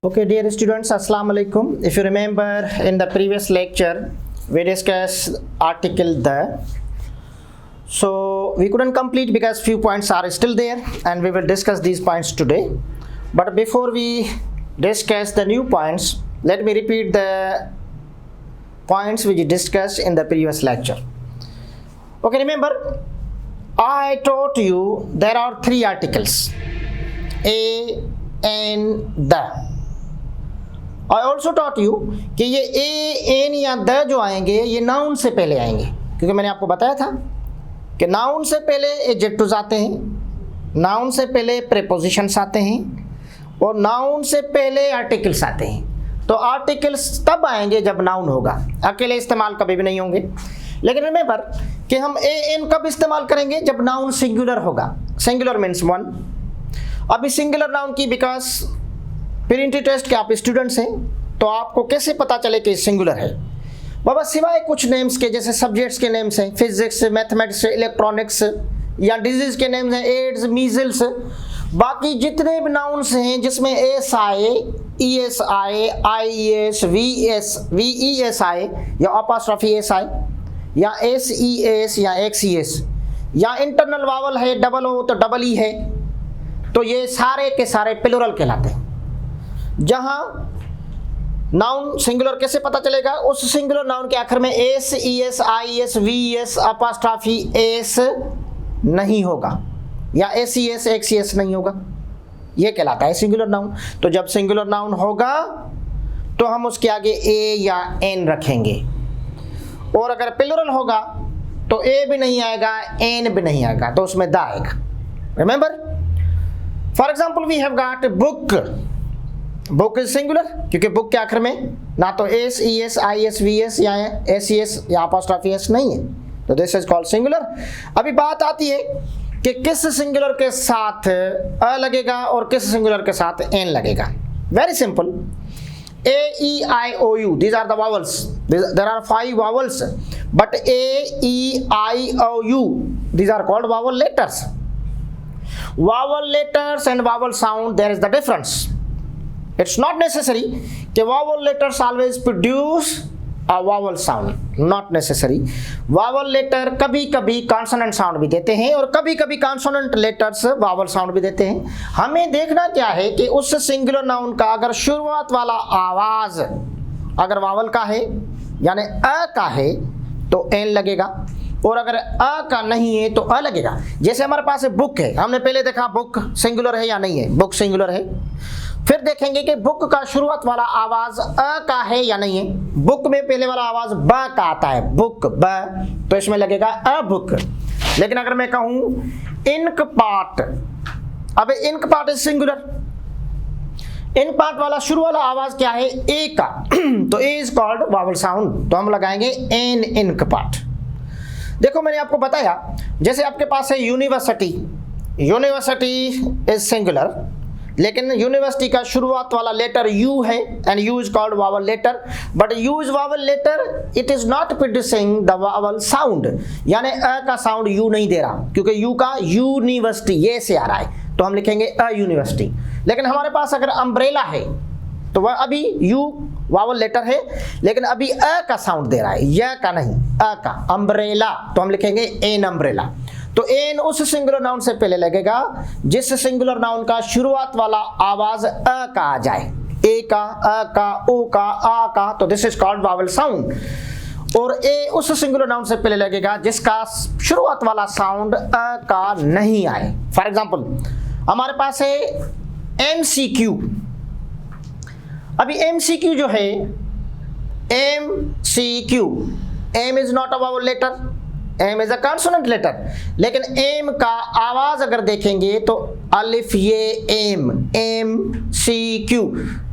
Okay, dear students, Assalamu alaikum. If you remember, in the previous lecture, we discussed article the. So we couldn't complete because few points are still there, and we will discuss these points today. But before we discuss the new points, let me repeat the points which we discussed in the previous lecture. Okay, remember, I taught you there are three articles: a, and the. I also taught you कि ये A N या the जो आएंगे ये noun से पहले आएंगे, क्योंकि मैंने आपको बताया था कि नाउन से पहले एडजेक्टिव्स आते हैं, नाउन से पहले प्रीपोजिशंस आते हैं और नाउन से पहले आर्टिकल्स आते हैं। तो आर्टिकल्स तब आएंगे जब नाउन होगा, अकेले इस्तेमाल कभी भी नहीं होंगे। लेकिन रिमेंबर कि हम ए एन कब इस्तेमाल करेंगे? जब नाउन सिंगुलर होगा। Singular means one. अभी सिंगुलर नाउन की बिकॉज प्रिंटी टेस्ट के आप स्टूडेंट्स हैं, तो आपको कैसे पता चले कि सिंगुलर है? बाबा सिवाय कुछ नेम्स के, जैसे सब्जेक्ट्स के नेम्स हैं, फिजिक्स, मैथमेटिक्स, इलेक्ट्रॉनिक्स, या डिजीज के नेम्स हैं, एड्स, मीजल्स, बाकी जितने भी नाउन्स हैं जिसमें एस आए, ई एस आए, आई एस, वी ई एस आए, या अपॉस्ट्रोफी एस आए, या एस ई एस, या एक्स ई एस, या इंटरनल वावल है, डबल हो तो डबल ई है, तो ये सारे के सारे प्लुरल कहलाते हैं। जहां नाउन सिंगुलर कैसे पता चलेगा? उस सिंगुलर नाउन के आखिर में S, E S, I S, V S, apostrophe S नहीं होगा, या S E S, x E S नहीं होगा, ये कहलाता है सिंगुलर नाउन। तो जब सिंगुलर नाउन होगा तो हम उसके आगे ए या एन रखेंगे, और अगर प्लुरल होगा तो ए भी नहीं आएगा, एन भी नहीं आएगा, तो उसमें द आएगा। Remember, for example we have got book. Book is singular क्योंकि बुक के आखिर में ना तो S, E S, I S, V S, या एस ई एस, या अपॉस्ट्रोफी एस नहीं है, तो दिस इज कॉल्ड सिंगुलर। अभी बात आती है कि किस सिंगुलर के साथ अ लगेगा और किस सिंगुलर के साथ एन लगेगा। Very simple, A, E, I, O, U, these are the vowels. There are 5 vowels, but A, E, I, O, U, these are called vowel letters. Vowel letters and vowel sound, there is the difference. It's not necessary कि vowel letters always produce a vowel sound. Not necessary. Vowel letter कभी कभी consonant sound भी देते हैं और कभी कभी consonant letters vowel sound भी देते हैं। हमें देखना क्या है कि उस singular noun का अगर शुरुआत वाला आवाज अगर vowel का है यानी अ का है तो एन लगेगा, और अगर अ का नहीं है तो अ लगेगा। जैसे हमारे पास बुक है, हमने पहले देखा बुक सिंगुलर है या नहीं है, बुक सिंगुलर है। फिर देखेंगे कि बुक का शुरुआत वाला आवाज अ का है या नहीं है। बुक में पहले वाला आवाज ब का आता है, बुक ब, तो इसमें लगेगा अ बुक। लेकिन अगर मैं कहूं इंक पार्ट, अब ink part is singular, ink part वाला शुरू वाला आवाज क्या है? ए का, तो A is called vowel sound, तो हम लगाएंगे एन इंक पार्ट। देखो मैंने आपको बताया, जैसे आपके पास है यूनिवर्सिटी, यूनिवर्सिटी इज सिंगुलर, लेकिन यूनिवर्सिटी का शुरुआत वाला लेटर यू है, and U is called vowel letter, but U is vowel letter, it is not producing the vowel sound, यानी अ का साउंड यू नहीं दे रहा, क्योंकि यू का यूनिवर्सिटी ये से आ रहा है, तो हम लिखेंगे अ यूनिवर्सिटी। लेकिन हमारे पास अगर अम्ब्रेला है तो वह अभी यू वावल लेटर है, लेकिन अभी अ का साउंड दे रहा है, य का नहीं, अ का, अम्ब्रेला, तो हम लिखेंगे एन अम्ब्रेला। तो एन उस सिंगुलर नाउन से पहले लगेगा जिस सिंगुलर नाउन का शुरुआत वाला आवाज अ का आ जाए, ए का, अ का, ओ का, आ का, तो this is called vowel sound. और ए उस सिंगुलर नाउन से पहले लगेगा जिसका शुरुआत वाला साउंड अ का नहीं आए। फॉर एग्जाम्पल हमारे पास है एमसीक्यू। अभी एमसीक्यू जो है, MCQ, M is not a vowel letter, M is a consonant letter, लेकिन एम का आवाज अगर देखेंगे तो अलिफ ये एम, एम सी क्यू,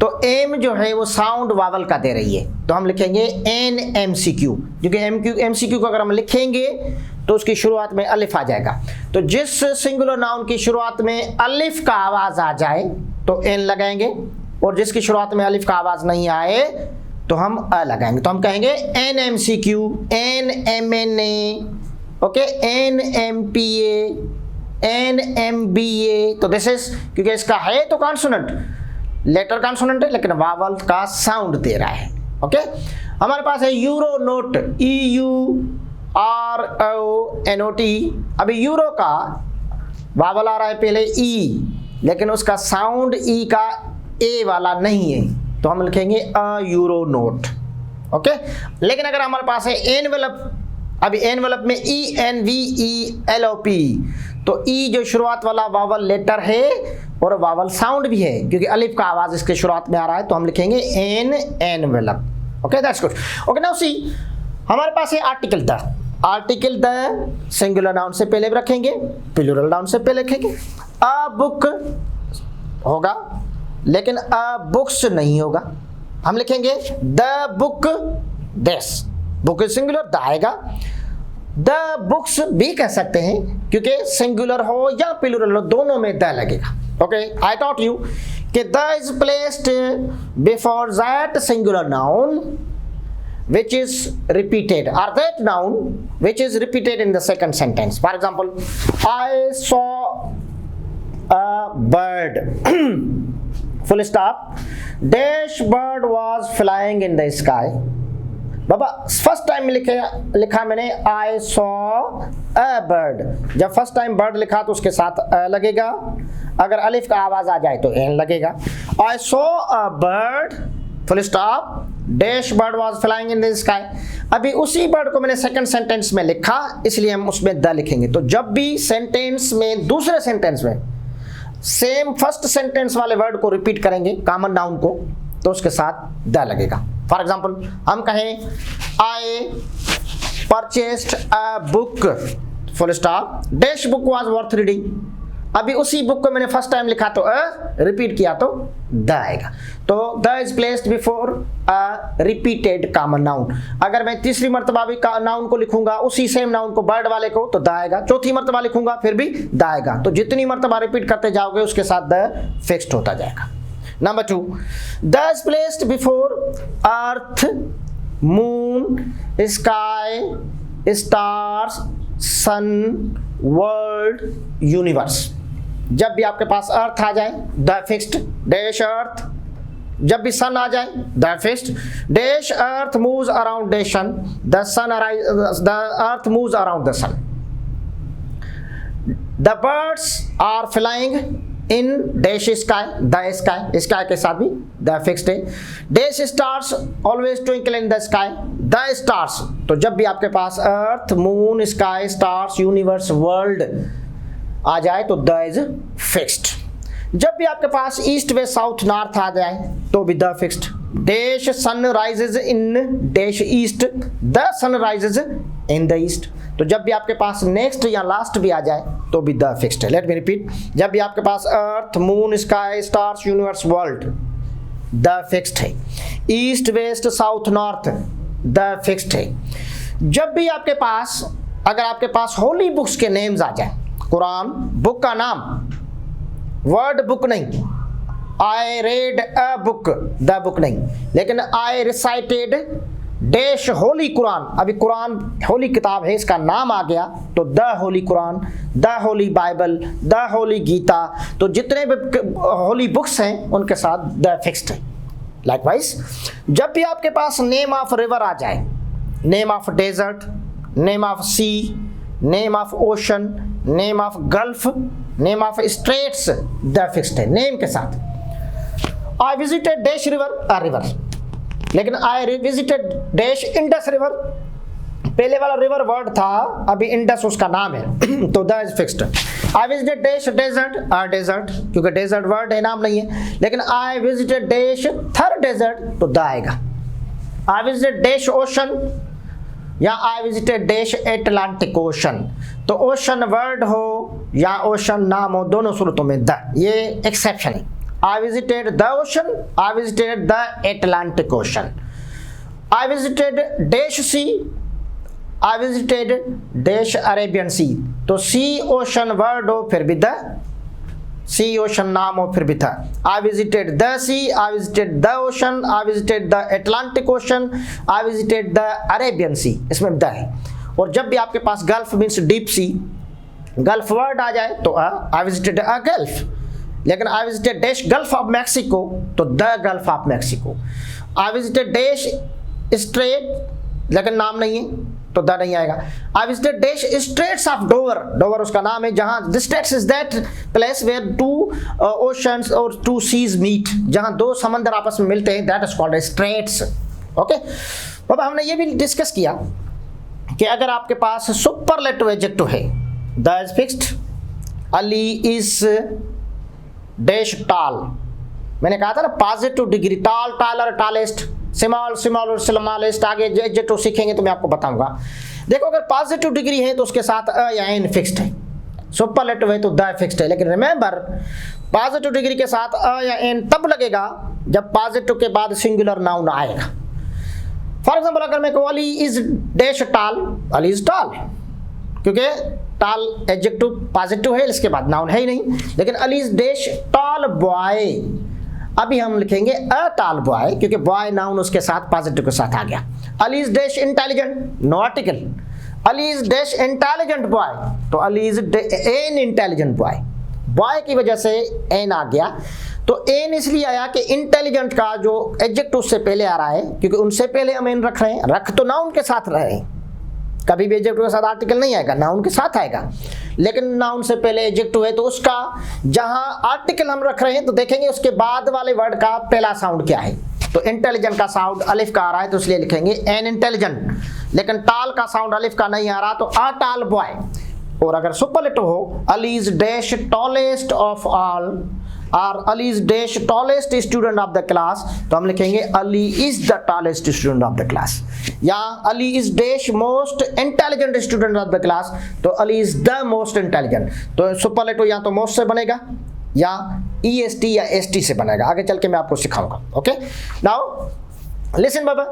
तो एम जो है वो साउंड वावल का दे रही है, तो हम लिखेंगे एन एम सी क्यू, क्योंकि एम सी क्यू को अगर हम लिखेंगे तो उसकी शुरुआत में अलिफ आ जाएगा। तो जिस सिंगुलर नाउन की शुरुआत में अलिफ का आवाज आ जाए तो एन लगाएंगे, और जिसकी शुरुआत में अलिफ का आवाज नहीं आए तो हम अ लगाएंगे, तो हम कहेंगे N M C Q, N M N A, okay, N M P A, N M B A. तो दिस इज, क्योंकि इसका है तो कॉन्सोनेंट, लेटर कॉन्सोनेंट है लेकिन वावल का साउंड दे रहा है। ओके, हमारे पास है यूरो नोट, EURONOT। अभी यूरो का वावल आ रहा है पहले ई, लेकिन उसका साउंड ई का ए वाला नहीं है, तो हम लिखेंगे अ यूरो नोट। ओके, लेकिन अगर हमारे पास है एनवेलप, अभी एनवेलप में ENVELOP, तो ई जो शुरुआत वाला वावल लेटर है और वावल साउंड भी है, क्योंकि अलिफ का आवाज इसके शुरुआत में आ रहा है, तो हम लिखेंगे envelope. Okay, that's good. Okay, now सी हमारे पास है article the. Article the singular noun से पहले रखेंगे, प्लूरल नाउन से पहले रखेंगे। अ बुक होगा लेकिन अ बुक्स नहीं होगा, हम लिखेंगे the book this. Book singular, the आएगा। द बुक्स भी कह सकते हैं क्योंकि सिंगुलर हो या प्लूरल हो दोनों में द लगेगा। ओके, आई टॉट यू कि the is placed before that singular noun which is repeated, or that noun which is repeated in the second sentence. For example, I saw a bird full stop, dash bird was flying in the sky. Baba first time लिखा मैंने I saw a bird। जब first time bird लिखा तो उसके साथ अ लगेगा, अगर अलिफ का आवाज आ जाए तो एन लगेगा। I saw a bird full stop, dash bird was flying in the sky. अभी उसी बर्ड को मैंने सेकंड सेंटेंस में लिखा, इसलिए हम उसमें द लिखेंगे। तो जब भी सेंटेंस में, दूसरे सेंटेंस में सेम फर्स्ट सेंटेंस वाले वर्ड को रिपीट करेंगे, कॉमन नाउन को, तो उसके साथ द लगेगा। फॉर एग्जांपल हम कहें I purchased a book full stop, dash book was worth reading. अभी उसी बुक को मैंने फर्स्ट टाइम लिखा तो रिपीट किया तो द आएगा। तो the is placed before a repeated common noun. अगर मैं तीसरी मर्तबा भी नाउन को लिखूंगा, उसी सेम नाउन को, बर्ड वाले को, तो द आएगा। चौथी मर्तबा लिखूंगा फिर भी द आएगा। तो जितनी मर्तबा रिपीट करते जाओगे उसके साथ द फिक्स्ड होता जाएगा। Number 2, the is placed before earth, moon, sky, stars, sun, world, universe. जब भी आपके पास अर्थ आ जाए द फिक्स्ड, डैश अर्थ। जब भी सन आ जाए the fixed, dash earth moves around dash sun, the sun the earth moves around the sun. The birds are flying in dash sky, the sky, sky के साथ भी द फिक्स्ड है। Dash stars always twinkle in the sky, the stars. तो जब भी आपके पास earth, moon, sky, stars, universe, world आ जाए तो द इज फिक्स्ड। जब भी आपके पास ईस्ट, वेस्ट, साउथ, नॉर्थ आ जाए तो भी the fixed. Dash sun rises in dash east, the sun rises in the east. तो जब भी आपके पास नेक्स्ट या लास्ट भी आ जाए तो भी द फिक्स्ड है। लेट मी रिपीट, जब भी आपके पास earth, moon, sky, stars, universe, world, the fixed है। East, west, south, north, the fixed है। जब भी आपके पास, अगर आपके पास होली बुक्स के नेम्स आ जाए, कुरान बुक का नाम, वर्ड बुक नहीं, I read a book, the book नहीं, लेकिन I recited dash holy Quran. अभी कुरान होली किताब है, इसका नाम आ गया तो the holy Quran, the holy Bible, the holy Gita. तो जितने भी होली बुक्स हैं उनके साथ द फिक्स्ड है। लाइकवाइज जब भी आपके पास नेम ऑफ रिवर आ जाए, name of desert, name of sea, name of ocean, name of gulf, name of straits, the fixed है नेम के साथ। I visited dash river, a river, लेकिन I visited dash Indus river. पहले वाला river word था, अभी इंडस उसका नाम है तो the is fixed. I visited dash desert, a desert, क्योंकि डेजर्ट वर्ड है, नाम नहीं है। लेकिन I visited dash Thar desert तो द आएगा। आई विजिटेड डैश ओशन या I visited dash Atlantic ocean, तो ओशन वर्ड हो या ओशन नाम हो, दोनों सूरतों में द, ये एक्सेप्शन है। I visited the ocean, I visited the Atlantic Ocean. I visited dash sea, I visited dash Arabian Sea. तो sea ocean word हो फिर भी the, sea ocean नाम हो फिर भी था। I visited the sea, I visited the ocean, I visited the Atlantic Ocean, I visited the Arabian Sea, इसमें the है। और जब भी आपके पास gulf means deep sea, gulf word आ जाए तो I visited a gulf, लेकिन I visited dash gulf of Mexico तो the gulf of Mexico. I visited dash strait लेकिन नाम नहीं है तो द नहीं आएगा। I visited dash straits of Dover, Dover उसका नाम है जहां this straits is that place where two oceans और टू सीज मीट, जहां दो समंदर आपस में मिलते हैं, that is called straits. Okay, अब हमने ये भी डिस्कस किया कि अगर आपके पास सुपरलेटिव एडजेक्टिव है, the is fixed, Ali is dash tall, मैंने कहा था ना positive degree, tall taller tallest, small small और स्मॉलेस्ट, आगे एडजेक्टिव सीखेंगे तो मैं आपको बताऊंगा। देखो अगर पॉजिटिव डिग्री है तो उसके साथ अ या एन फिक्स्ड है, सुपरलेटिव है तो द फिक्स्ड है, लेकिन रिमेंबर पॉजिटिव डिग्री के साथ अ या एन तब लगेगा जब पॉजिटिव के बाद सिंगुलर नाउन आएगा। फॉर एग्जाम्पल अगर मैं कहूँ Ali is dash tall, Ali is tall, क्योंकि टॉल एडजेक्टिव पॉजिटिव है, इसके बाद नाउन है ही नहीं, लेकिन Ali is dash tall boy, अभी हम लिखेंगे अ टॉल बॉय क्योंकि बॉय नाउन उसके साथ पॉजिटिव के साथ आ गया। Ali is dash intelligent, no article, Ali is dash intelligent boy तो Ali is an intelligent boy, boy की वजह से एन आ गया, तो एन इसलिए आया कि इंटेलिजेंट का जो एडजेक्टिव उससे पहले आ रहा है, क्योंकि उनसे पहले हम एन रख रहे हैं, रख तो नाउन के साथ रहे हैं, कभी भी एडजेक्टिव के साथ आर्टिकल नहीं आएगा, नाउन के साथ आएगा, लेकिन नाउन से पहले एडजेक्टिव है तो उसका जहां आर्टिकल हम रख रहे हैं तो देखेंगे उसके बाद वाले वर्ड का पहला साउंड क्या है, तो इंटेलिजेंट का साउंड अलिफ का आ रहा है तो इसलिए लिखेंगे एन इंटेलिजेंट, लेकिन टाल का साउंड अलिफ का नहीं आ रहा तो अ टाल बॉय। और अगर सुपरलेटिव हो Ali is dash tallest of all और Ali is dash tallest student of the class तो हम लिखेंगे Ali is the tallest student of the class, या Ali is dash most intelligent student of the class तो Ali is the most intelligent. तो superlative या तो most से बनेगा या EST या ST से बनेगा, आगे चल के मैं आपको सिखाऊंगा। ओके, नाउ लिसन बाबा,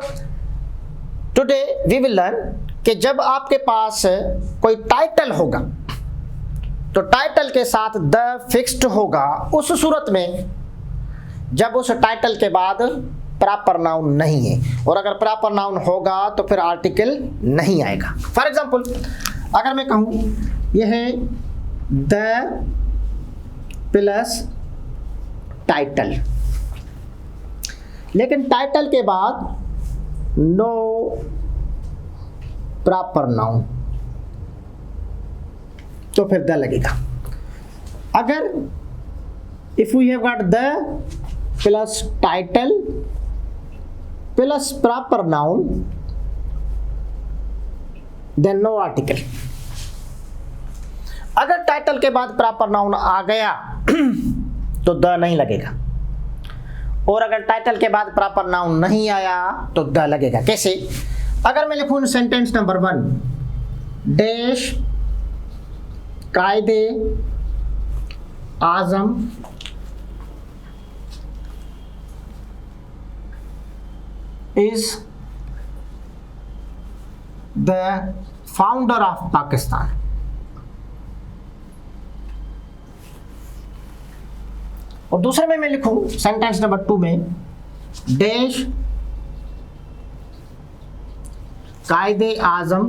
टुडे वी विल लर्न कि जब आपके पास कोई टाइटल होगा तो टाइटल के साथ द फिक्स्ड होगा उस सूरत में जब उस टाइटल के बाद प्रॉपर नाउन नहीं है, और अगर प्रॉपर नाउन होगा तो फिर आर्टिकल नहीं आएगा। फॉर एग्जांपल अगर मैं कहूं यह है द प्लस टाइटल, लेकिन टाइटल के बाद नो प्रॉपर नाउन तो फिर द लगेगा। अगर if we have got the plus title plus proper noun then no article. अगर टाइटल के बाद प्रॉपर नाउन आ गया तो द नहीं लगेगा, और अगर टाइटल के बाद प्रॉपर नाउन नहीं आया तो द लगेगा। कैसे? अगर मैं लिखूं sentence number 1 dash Quaid-e Azam is the founder of Pakistan, और दूसरे में मैं लिखूं सेंटेंस नंबर 2 में dash Quaid-e Azam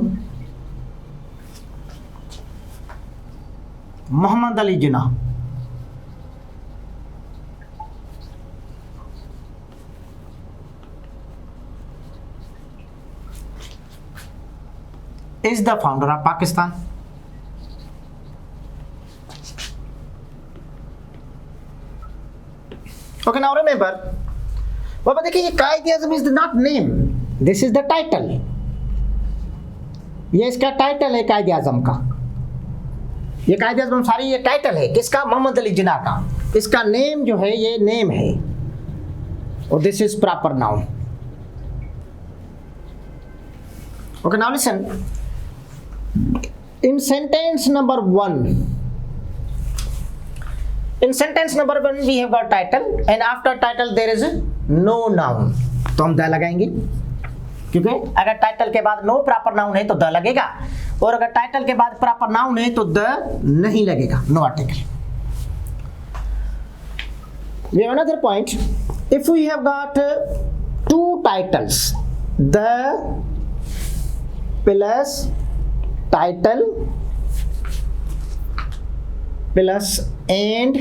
Mohammad Ali Jinnah is the founder of Pakistan। Okay, now remember, बाबा देखिए ये कायदे आज़म is not name, this is the title, ये इसका टाइटल है कायदे आज़म का, ये कायदे आज़म सारी ये टाइटल है किसका? मोहम्मद अली जिन्ना का। इसका नेम जो है ये नेम है, और this is proper noun. Okay, now listen, in sentence number 1 we have got title and after title there is no noun, तो हम द लगाएंगे, क्योंकि अगर टाइटल के बाद नो प्रॉपर नाउन है तो द लगेगा, और अगर टाइटल के बाद प्रॉपर नाउन है तो द नहीं लगेगा, no article. We have another point, if we have got 2 titles, the plus title plus and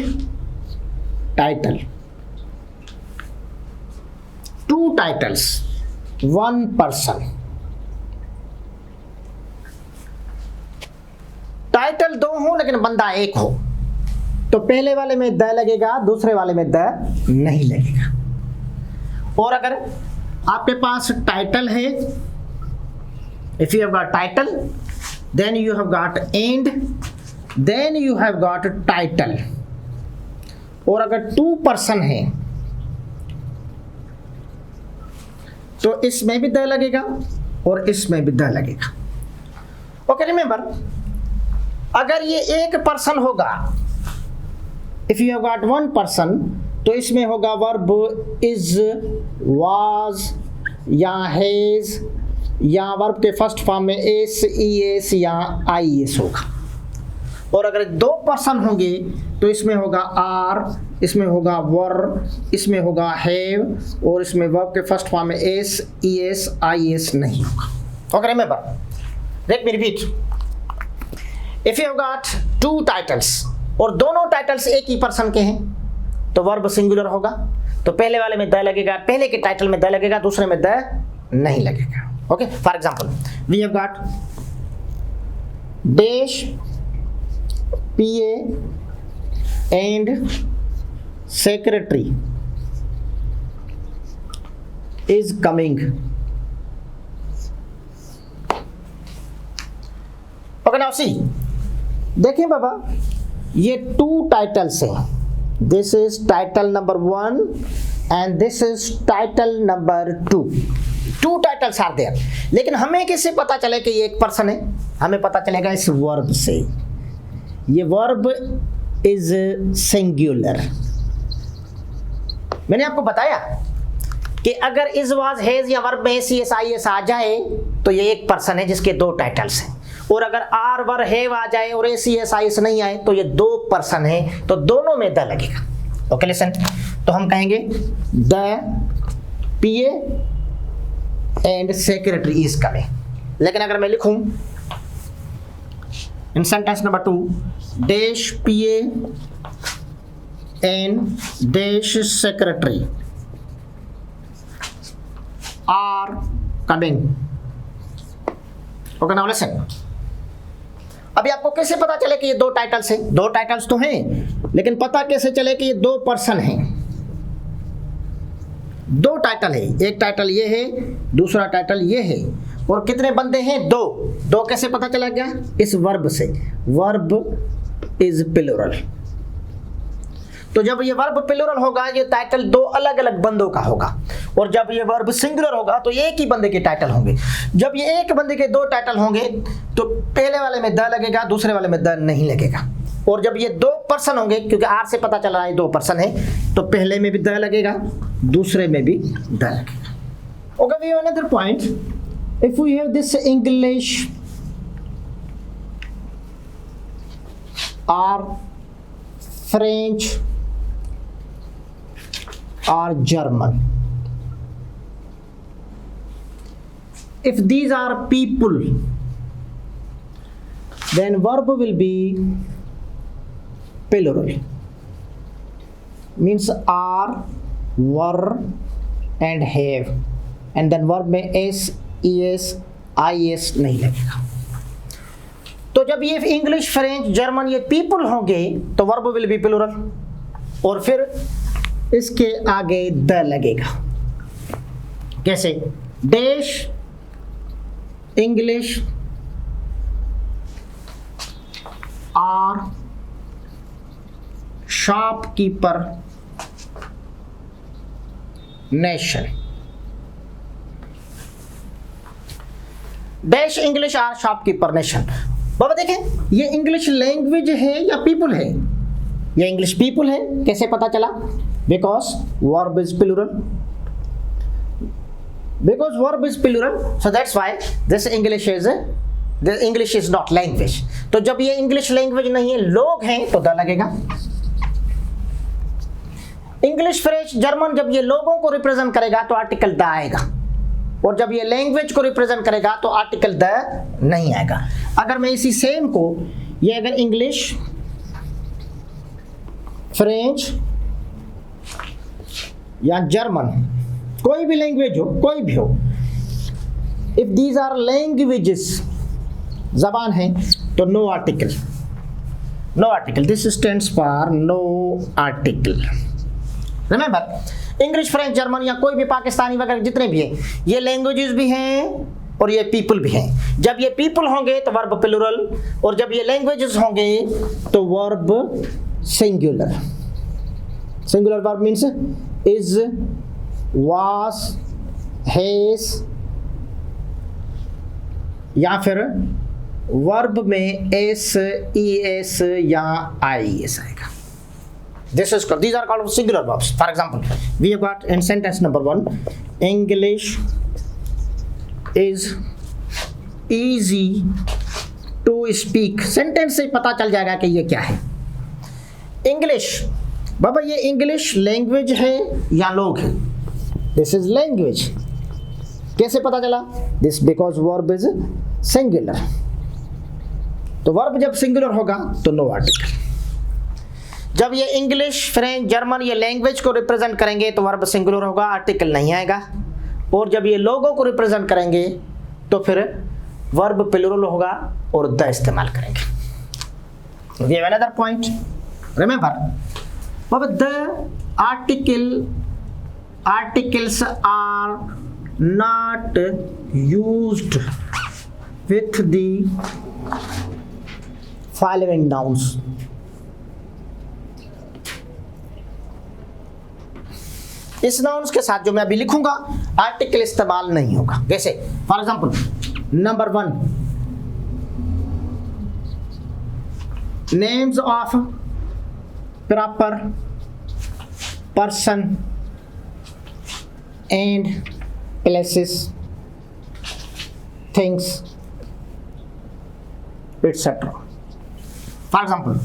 title, 2 titles, 1 person. Title 2 हो लेकिन बंदा 1 हो, तो पहले वाले में द लगेगा, दूसरे वाले में द नहीं लगेगा। और अगर आपके पास टाइटल है, if you have got title, then you have got and, then you have got title. और अगर 2 पर्सन है तो इसमें भी द लगेगा और इसमें भी द लगेगा। ओके, रिमेंबर, अगर ये 1 पर्सन होगा, if you have got 1 person, तो इसमें होगा वर्ब इज, वाज या हैज, या वर्ब के फर्स्ट फॉर्म में एस, ई एस या आई एस होगा। और अगर 2 पर्सन होंगे तो इसमें होगा आर, इसमें होगा वर, इसमें होगा हैव, और इसमें वर्ब के फर्स्ट फॉर्म में S, E S, I S नहीं होगा। Okay, remember, late me repeat, if you have got 2 titles और दोनों टाइटल्स एक ही पर्सन के हैं तो वर्ब सिंगुलर होगा, तो पहले वाले में द लगेगा, पहले के टाइटल में द लगेगा, दूसरे में द नहीं लगेगा। Okay, for example, we have got dash PA and secretary is coming. Okay, now see, देखिए बाबा, ये 2 टाइटल्स हैं, this is title number 1 and this is title number 2। 2 titles are there, लेकिन हमें कैसे पता चले कि ये 1 पर्सन है? हमें पता चलेगा इस वर्ब से। ये वर्ब इज सिंगुलर। मैंने आपको बताया कि अगर इज, वाज, हैज या वर्ब में S, E S, I S आ जाए तो ये 1 पर्सन है जिसके 2 टाइटल्स हैं। और अगर आर, वर, हैव आ जाए और S, E S, I S नहीं आए तो ये 2 पर्सन है, तो दोनों में द लगेगा। ओके, लिसन, तो हम कहेंगे the PA and secretary is coming. लेकिन अगर मैं लिखूं in sentence number 2, dash PA and dash secretary are coming. Okay, now listen, अभी आपको कैसे पता चले कि ये 2 टाइटल्स हैं? 2 टाइटल्स तो हैं, लेकिन पता कैसे चले कि ये 2 पर्सन हैं? 2 टाइटल है, एक टाइटल ये है, दूसरा टाइटल ये है, और कितने बंदे हैं? 2 कैसे पता चला गया? इस वर्ब से। वर्ब इज प्लूरल, तो जब ये वर्ब प्लूरल होगा ये टाइटल 2 अलग अलग बंदों का होगा, और जब ये वर्ब सिंगुलर होगा तो एक ही बंदे के टाइटल होंगे। जब ये एक बंदे के 2 टाइटल होंगे तो पहले वाले में द लगेगा, दूसरे वाले में द नहीं लगेगा। और जब ये 2 पर्सन होंगे, क्योंकि आर से पता चल रहा है 2 पर्सन है, तो पहले में भी द लगेगा, दूसरे में भी द लगेगा। Okay, we have another point, if we have this English or French or German, if these are people, then verb will be plural, means are, were and have, and then verb में s, es, is नहीं लगेगा। तो जब ये English, French, German ये people होंगे तो verb will be plural, और फिर इसके आगे द लगेगा। कैसे? Dash English are shopkeeper nation. Dash English are shopkeeper nation. बाबा देखें, ये इंग्लिश लैंग्वेज है या पीपल है? ये इंग्लिश पीपल है। कैसे पता चला? Because verb is plural, because verb is plural, so that's why this English is not language। तो जब ये इंग्लिश लैंग्वेज नहीं है, लोग हैं, तो द लगेगा। इंग्लिश, फ्रेंच, जर्मन जब ये लोगों को रिप्रेजेंट करेगा तो आर्टिकल द आएगा, और जब ये लैंग्वेज को रिप्रेजेंट करेगा तो आर्टिकल द नहीं आएगा। अगर मैं इसी सेम को, ये अगर इंग्लिश, फ्रेंच, या जर्मन, कोई भी लैंग्वेज हो, कोई भी हो, इफ दीज आर लैंग्वेजेस, जबान है, तो no article, no article, this stands for no article. Remember, English, French, German या कोई भी पाकिस्तानी वगैरह जितने भी हैं, ये लैंग्वेजेस भी हैं और ये पीपल भी हैं। जब ये पीपल होंगे तो वर्ब प्लूरल, और जब ये लैंग्वेजेस होंगे तो verb singular. Singular verb means is, was, has, या फिर वर्ब में एस, ई एस या आई एस आएगा। This is called, these are called singular verbs. For example, we have got in sentence number 1, English is easy to speak. Sentence से पता चल जाएगा कि ये क्या है। English, बाबा ये इंग्लिश लैंग्वेज है या लोग है? This is language. कैसे पता चला? This because verb is singular. तो वर्ब जब सिंगुलर होगा तो नो आर्टिकल। जब ये इंग्लिश, फ्रेंच, जर्मन ये लैंग्वेज को रिप्रेजेंट करेंगे तो वर्ब सिंगुलर होगा, आर्टिकल नहीं आएगा। और जब ये लोगों को रिप्रेजेंट करेंगे तो फिर वर्ब प्लूरल होगा और द इस्तेमाल करेंगे। We have another point. Remember, the articles are not used with the following nouns. इस नाउन्स के साथ जो मैं अभी लिखूंगा आर्टिकल इस्तेमाल नहीं होगा। जैसे for example number 1, names of proper person and places, things, etcetera. For example,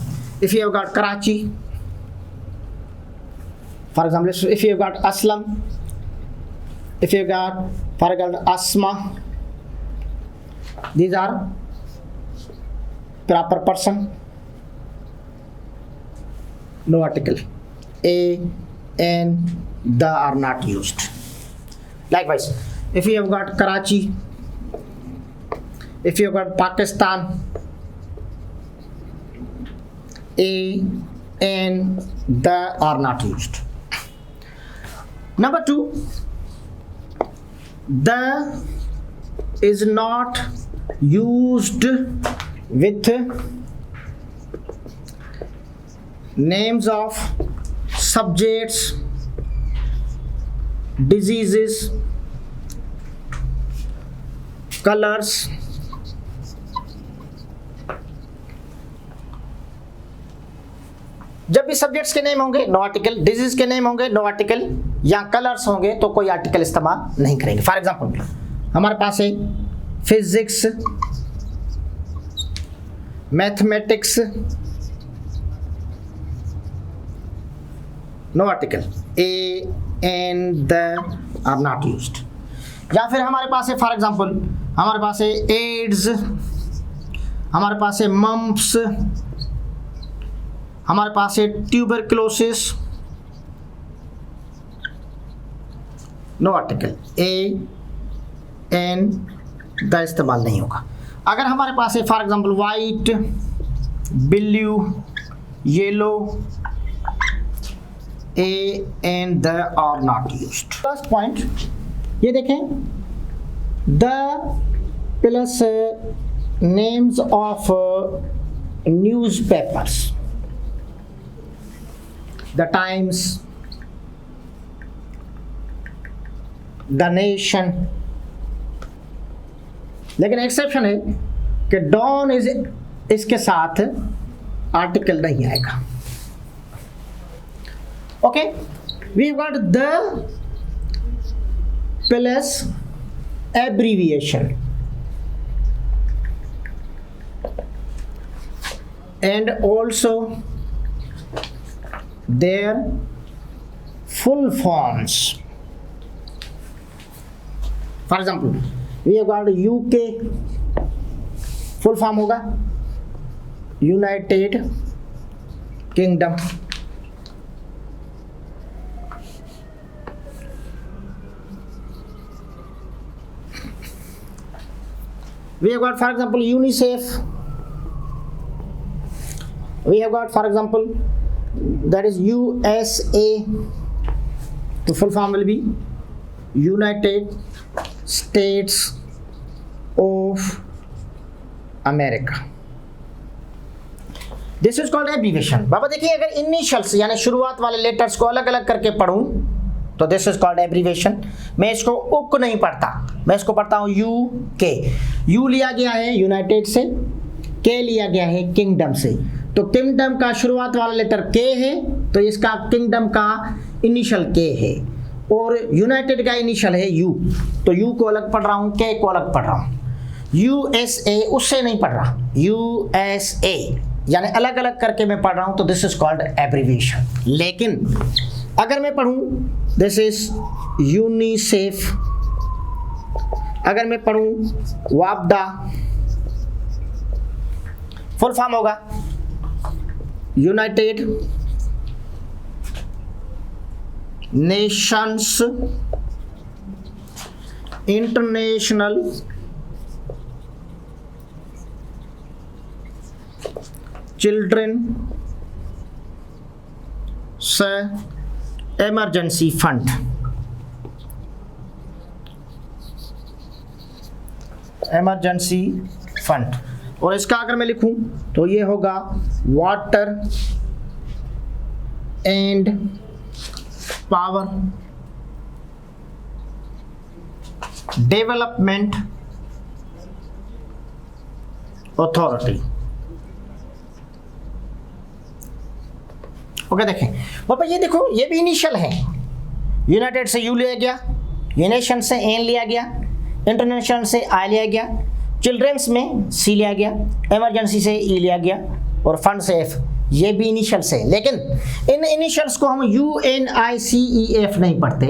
if you have got Karachi, for example, if you got Aslam, if you got, for example, Asma, these are proper person, no article, a, n, the are not used. Likewise, if you have got Karachi, if you have got Pakistan, a, n, the are not used. Number 2, the is not used with names of subjects, diseases, colors, जब भी subjects के name होंगे no article, disease के name होंगे no article, या colours होंगे तो कोई आर्टिकल इस्तेमाल नहीं करेंगे। फॉर एग्जांपल हमारे पास है physics, mathematics, no article, a, an, the are not used. या फिर हमारे पास है फॉर एग्जांपल हमारे पास है एड्स, हमारे पास है मम्प्स, हमारे पास है tuberculosis, no article, a, an, the इस्तेमाल नहीं होगा। अगर हमारे पास है for example white, blue, yellow, a, an, the are not used. First point ये देखें, the plus names of newspapers, The Times, The Nation, लेकिन एक्सेप्शन है कि डॉन इज इसके साथ आर्टिकल नहीं आएगा। Okay, we have got the plus abbreviation and also their full forms. For example, we have got UK, full form होगा United Kingdom, We have got, for example, UNICEF. We have got, for example, that is USA. The full form will be United States of America. This is called abbreviation. बाबा देखिए, अगर initials यानी शुरुआत वाले letters को अलग अलग करके पढ़ूं तो दिस इज कॉल्ड एब्रीविएशन. मैं इसको उक नहीं पढ़ता, मैं इसको पढ़ता हूं यू के. यू लिया गया है यूनाइटेड से, के लिया गया है किंगडम से. तो किंगडम का शुरुआत वाला लेटर के है, तो इसका किंगडम का इनिशियल के है, और यूनाइटेड का इनिशियल है यू. तो यू को अलग पढ़ रहा हूं, के को अलग पढ़ रहा हूं. यूएसए उससे नहीं पढ़ रहा, यूएसए यानी अलग अलग करके मैं पढ़ रहा हूं, तो दिस इज कॉल्ड एब्रीविएशन. लेकिन अगर मैं पढ़ूं दिस इज यूनिसेफ, अगर मैं पढ़ूं वापडा, फुल फॉर्म होगा United Nations international children emergency fund. Emergency fund. और इसका अगर मैं लिखूं तो ये होगा water and power development authority. Okay देखें पापा, ये देखो ये भी इनिशियल है. यूनाइटेड से यू लिया गया, यूनेशन से एन लिया गया, इंटरनेशनल से आई लिया गया, चिल्ड्रंस में सी लिया गया, इमरजेंसी से ई लिया गया, और फंड से एफ. ये भी इनिशियल से. लेकिन इन इनिशियल्स को हम UNICEF नहीं पढ़ते,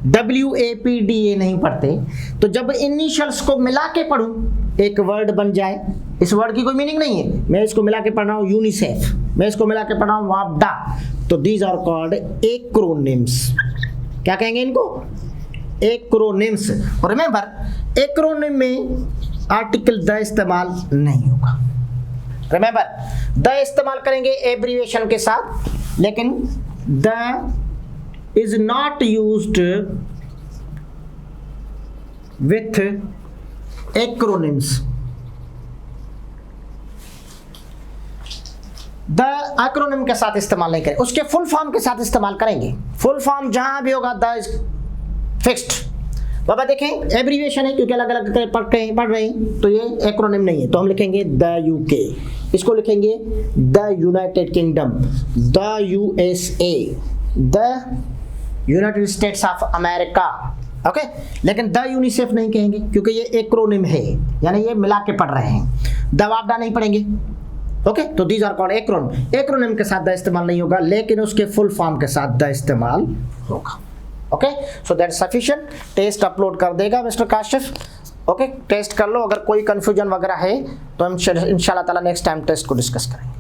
WAPDA नहीं पढ़ते. तो जब इनिशियल्स को मिला के पढ़ूं एक वर्ड बन जाए, इस वर्ड की कोई मीनिंग नहीं है, मैं इसको मिला के पढ़ रहा हूँ यूनिसेफ, मैं इसको मिला के पढ़ रहा हूँ वापडा, तो दीज आर कॉल्ड एक्रोनिम्स. क्या कहेंगे इनको? एक्रोनिम्स. और रिमेंबर एक्रोनिम में आर्टिकल द इस्तेमाल नहीं होगा. रिमेंबर द इस्तेमाल करेंगे एब्रीविएशन के साथ, लेकिन the is not used with acronyms. The acronym के साथ इस्तेमाल नहीं करें, उसके फुल फॉर्म के साथ इस्तेमाल करेंगे. फुल फॉर्म जहां भी होगा द इज फिक्स्ड. बाबा देखें एब्रीविएशन है क्योंकि अलग अलग पढ़ रहे हैं, तो ये एक्रोनिम नहीं है, तो हम लिखेंगे द यूके, इसको लिखेंगे the United kingdom, the USA, the United states of America. Okay, लेकिन द यूनिसेफ नहीं कहेंगे क्योंकि ये एक्रोनिम है, यानी ये मिला के पढ़ रहे हैं. द वापडा नहीं पढ़ेंगे. ओके, तो these are called acronym. Acronym के साथ द इस्तेमाल नहीं होगा, लेकिन उसके फुल फॉर्म के साथ द इस्तेमाल होगा. Okay, so that sufficient. Test upload कर देगा मिस्टर काशिफ. ओके, टेस्ट कर लो. अगर कोई कंफ्यूजन वगैरह है तो हम इंशाल्लाह ताला नेक्स्ट टाइम टेस्ट को डिस्कस करेंगे.